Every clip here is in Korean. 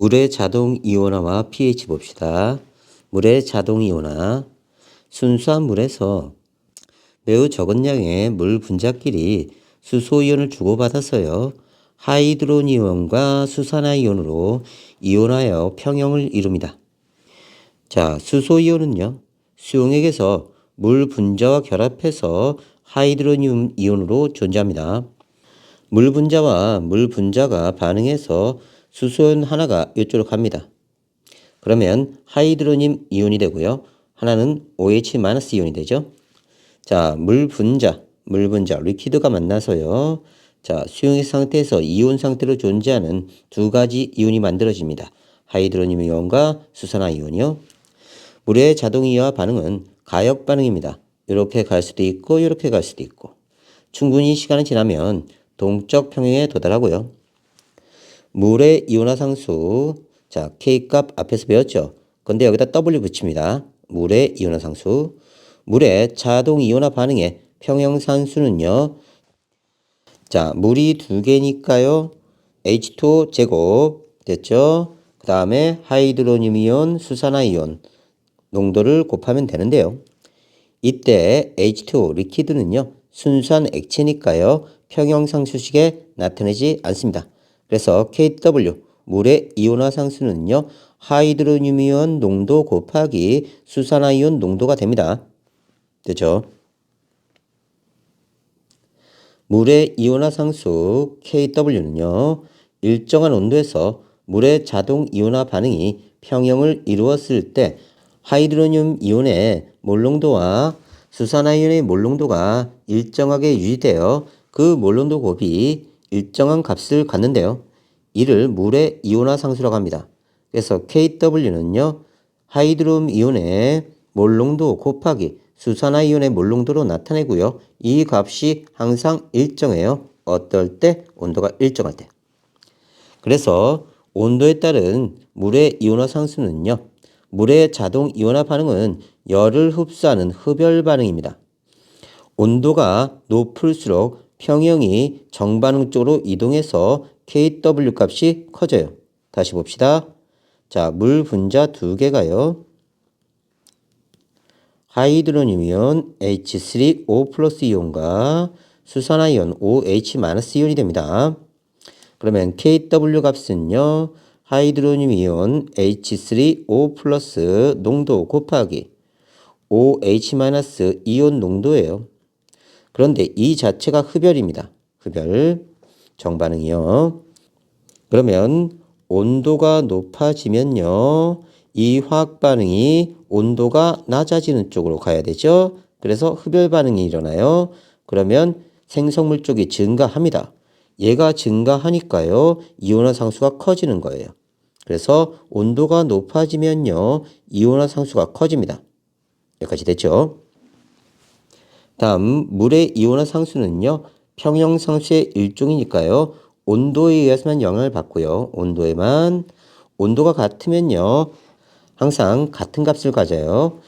물의 자동 이온화와 pH 봅시다. 물의 자동 이온화. 순수한 물에서 매우 적은 양의 물 분자끼리 수소이온을 주고받아서요. 하이드로니온과 수산화이온으로 이온하여 평형을 이룹니다. 자, 수소이온은요. 수용액에서 물 분자와 결합해서 하이드로늄 이온으로 존재합니다. 물 분자와 물 분자가 반응해서 수소이온 하나가 이쪽으로 갑니다. 그러면 하이드로늄 이온이 되고요. 하나는 OH- 이온이 되죠. 자, 물 분자, 리퀴드가 만나서요. 자, 수용액 상태에서 이온 상태로 존재하는 두 가지 이온이 만들어집니다. 하이드로늄 이온과 수산화 이온이요. 물의 자동 이온화 반응은 가역 반응입니다. 이렇게 갈 수도 있고 이렇게 갈 수도 있고 충분히 시간이 지나면 동적 평형에 도달하고요. 물의 이온화 상수, 자, K값 앞에서 배웠죠? 근데 여기다 W 붙입니다. 물의 이온화 상수. 물의 자동 이온화 반응의 평형산수는요. 자, 물이 두 개니까요. H2O 제곱 됐죠? 그 다음에 하이드로늄 이온, 수산화 이온 농도를 곱하면 되는데요. 이때 H2O 리퀴드는요. 순수한 액체니까요. 평형상수식에 나타내지 않습니다. 그래서 KW 물의 이온화 상수는요. 하이드로늄 이온 농도 곱하기 수산화 이온 농도가 됩니다. 됐죠? 물의 이온화 상수 KW는요. 일정한 온도에서 물의 자동 이온화 반응이 평형을 이루었을 때 하이드로늄 이온의 몰농도와 수산화 이온의 몰농도가 일정하게 유지되어 그 몰농도 곱이 일정한 값을 갖는데요. 이를 물의 이온화 상수라고 합니다. 그래서 KW는요. 하이드로늄 이온의 몰농도 곱하기 수산화 이온의 몰농도로 나타내고요. 이 값이 항상 일정해요. 어떨 때? 온도가 일정할 때. 그래서 온도에 따른 물의 이온화 상수는요. 물의 자동 이온화 반응은 열을 흡수하는 흡열 반응입니다. 온도가 높을수록 평형이 정반응 쪽으로 이동해서 KW 값이 커져요. 다시 봅시다. 자, 물 분자 두 개가요. 하이드로늄 이온 H3O 플러스 이온과 수산화 이온 OH- 이온이 됩니다. 그러면 KW 값은요. 하이드로늄 이온 H3O 플러스 농도 곱하기 OH- 이온 농도예요. 그런데 이 자체가 흡열입니다. 흡열 정반응이요. 그러면 온도가 높아지면요. 이 화학 반응이 온도가 낮아지는 쪽으로 가야 되죠. 그래서 흡열 반응이 일어나요. 그러면 생성물 쪽이 증가합니다. 얘가 증가하니까요. 이온화 상수가 커지는 거예요. 그래서 온도가 높아지면요. 이온화 상수가 커집니다. 여기까지 됐죠? 다음 물의 이온화 상수는요. 평형상수의 일종이니까요. 온도에 의해서만 영향을 받고요. 온도가 같으면요. 항상 같은 값을 가져요.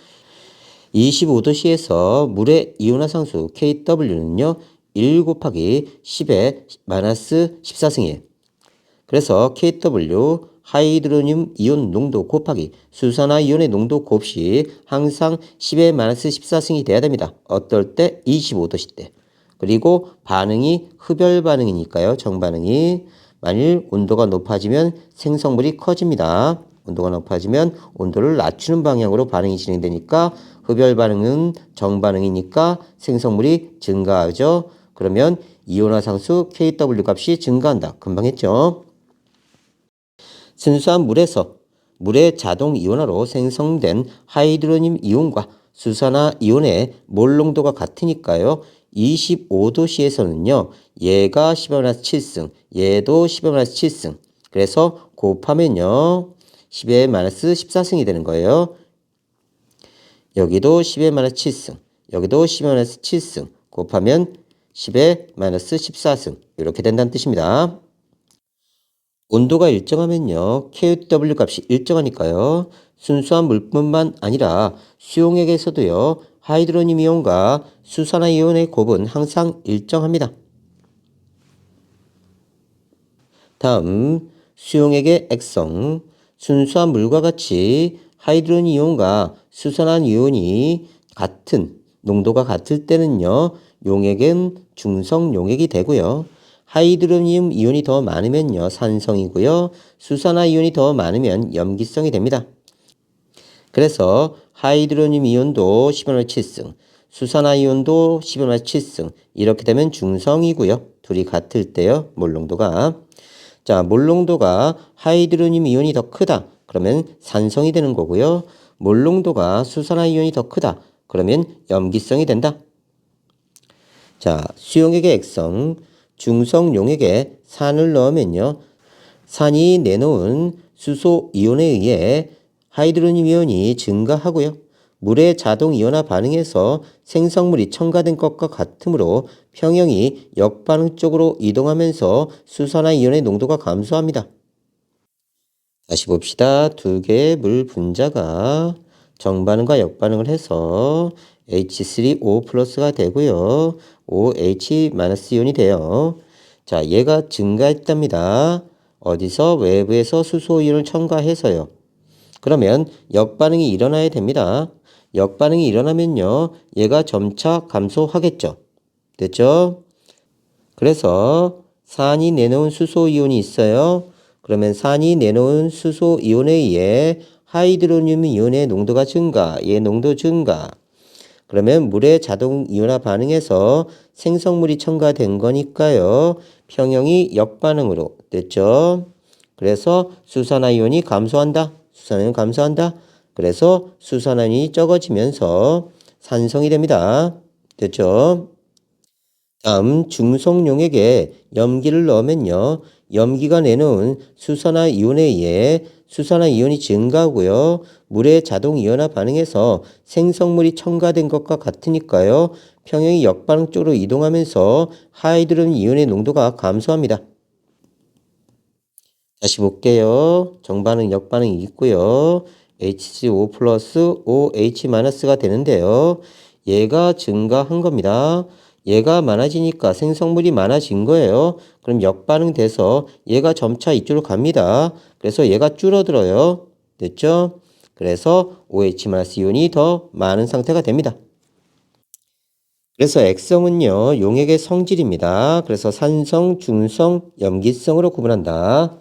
25도씨에서 물의 이온화 상수 KW는요. 1 곱하기 10의 마이너스 14승이에요. 그래서 KW 하이드로늄 이온 농도 곱하기 수산화 이온의 농도 곱이 항상 10의 마이너스 14승이 돼야 됩니다. 어떨 때? 25도씨 때. 그리고 반응이 흡열 반응이니까요. 정반응이. 만일 온도가 높아지면 생성물이 커집니다. 온도가 높아지면 온도를 낮추는 방향으로 반응이 진행되니까 흡열 반응은 정반응이니까 생성물이 증가하죠. 그러면 이온화 상수 KW 값이 증가한다. 금방 했죠. 순수한 물에서 물의 자동 이온화로 생성된 하이드로늄 이온과 수산화 이온의 몰 농도가 같으니까요. 25도씨에서는요. 얘가 10의 7승, 얘도 10의 7승. 그래서 곱하면요. 10의 14승이 되는 거예요. 여기도 10의 7승, 여기도 10의 7승. 곱하면 10의 14승. 이렇게 된다는 뜻입니다. 온도가 일정하면요. KW 값이 일정하니까요. 순수한 물뿐만 아니라 수용액에서도요. 하이드로늄 이온과 수산화 이온의 곱은 항상 일정합니다. 다음 수용액의 액성, 순수한 물과 같이 하이드로겐 이온과 수산화 이온이 같은 농도가 같을 때는요, 용액은 중성 용액이 되고요. 하이드로늄 이온이 더 많으면요, 산성이고요. 수산화 이온이 더 많으면 염기성이 됩니다. 그래서 하이드로늄 이온도 10분의 7승, 수산화 이온도 10분의 7승, 이렇게 되면 중성이고요. 둘이 같을 때요, 몰농도가. 자, 몰농도가 하이드로늄 이온이 더 크다. 그러면 산성이 되는 거고요. 몰농도가 수산화 이온이 더 크다. 그러면 염기성이 된다. 자, 수용액의 액성, 중성 용액에 산을 넣으면요, 산이 내놓은 수소 이온에 의해 하이드로늄 이온이 증가하고요. 물의 자동 이온화 반응에서 생성물이 첨가된 것과 같으므로 평형이 역반응 쪽으로 이동하면서 수산화 이온의 농도가 감소합니다. 다시 봅시다. 두 개의 물 분자가 정반응과 역반응을 해서 H3O 플러스가 되고요. OH 마이너스 이온이 돼요. 자, 얘가 증가했답니다. 어디서? 외부에서 수소 이온을 첨가해서요. 그러면 역반응이 일어나야 됩니다. 역반응이 일어나면요, 얘가 점차 감소하겠죠. 됐죠? 그래서 산이 내놓은 수소 이온이 있어요. 그러면 산이 내놓은 수소 이온에 의해 하이드로늄 이온의 농도가 증가, 얘 농도 증가. 그러면 물의 자동 이온화 반응에서 생성물이 첨가된 거니까요, 평형이 역반응으로 됐죠. 그래서 수산화 이온이 감소한다. 수산화 이온 감소한다. 그래서 수산화 이온이 적어지면서 산성이 됩니다. 됐죠? 다음 중성 용액에 염기를 넣으면요, 염기가 내놓은 수산화 이온에 의해 수산화 이온이 증가하고요, 물의 자동 이온화 반응에서 생성물이 첨가된 것과 같으니까요, 평형이 역반응 쪽으로 이동하면서 하이드로겐 이온의 농도가 감소합니다. 다시 볼게요. 정반응, 역반응이 있고요. HCO 플러스 OH 마이너스가 되는데요. 얘가 증가한 겁니다. 얘가 많아지니까 생성물이 많아진 거예요. 그럼 역반응 돼서 얘가 점차 이쪽으로 갑니다. 그래서 얘가 줄어들어요. 됐죠? 그래서 OH- 이온이 더 많은 상태가 됩니다. 그래서 액성은요, 용액의 성질입니다. 그래서 산성, 중성, 염기성으로 구분한다.